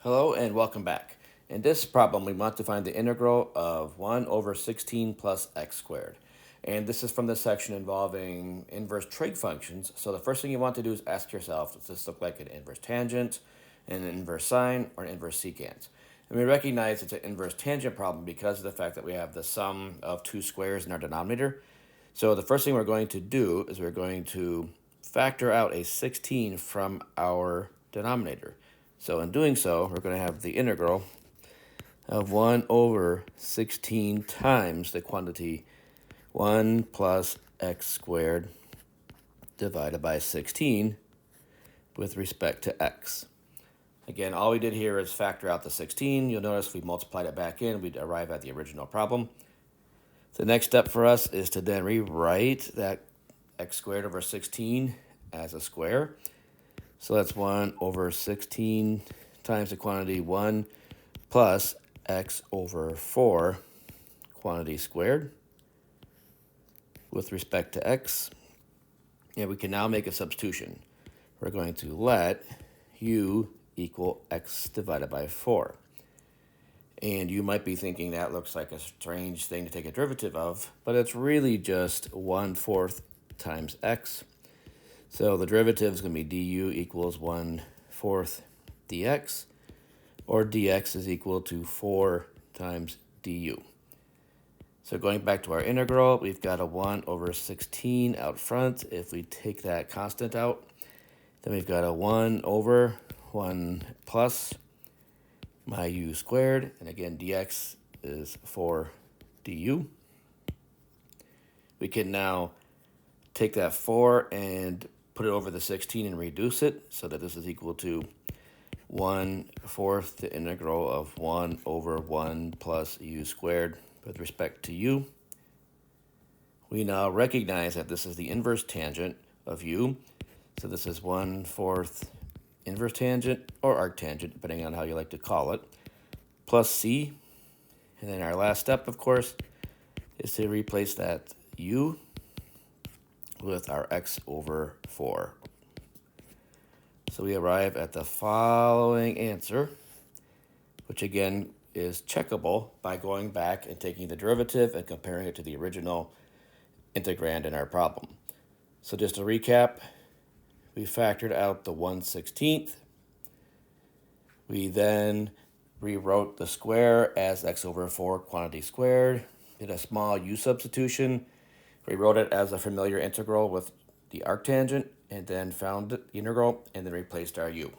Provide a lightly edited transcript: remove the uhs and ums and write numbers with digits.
Hello and welcome back. In this problem, we want to find the integral of 1 over 16 plus x squared. And this is from the section involving inverse trig functions. So the first thing you want to do is ask yourself, does this look like an inverse tangent, an inverse sine, or an inverse secant? And we recognize it's an inverse tangent problem because of the fact that we have the sum of two squares in our denominator. So the first thing we're going to do is we're going to factor out a 16 from our denominator. So in doing so, we're going to have the integral of 1 over 16 times the quantity 1 plus x squared divided by 16 with respect to x. Again, all we did here is factor out the 16. You'll notice we multiplied it back in. We'd arrive at the original problem. The next step for us is to then rewrite that x squared over 16 as a square. So that's 1 over 16 times the quantity 1 plus x over 4 quantity squared with respect to x. And we can now make a substitution. We're going to let u equal x divided by 4. And you might be thinking that looks like a strange thing to take a derivative of, but it's really just 1/4 times x. So the derivative is going to be du equals 1/4 dx, or dx is equal to 4 times du. So going back to our integral, we've got a 1 over 16 out front. If we take that constant out, then we've got a 1 over 1 plus my u squared, and again dx is 4 du. We can now take that 4 and put it over the 16 and reduce it so that this is equal to 1/4 the integral of 1 over 1 plus u squared with respect to u. We now recognize that this is the inverse tangent of u, so this is 1/4 inverse tangent or arctangent, depending on how you like to call it, plus c. And then our last step, of course, is to replace that u with our x over 4. So we arrive at the following answer, which again is checkable by going back and taking the derivative and comparing it to the original integrand in our problem. So just to recap, we factored out the 1/16. We then rewrote the square as x over 4 quantity squared, did a small u substitution, rewrote it as a familiar integral with the arctangent, and then found the integral and then replaced our u.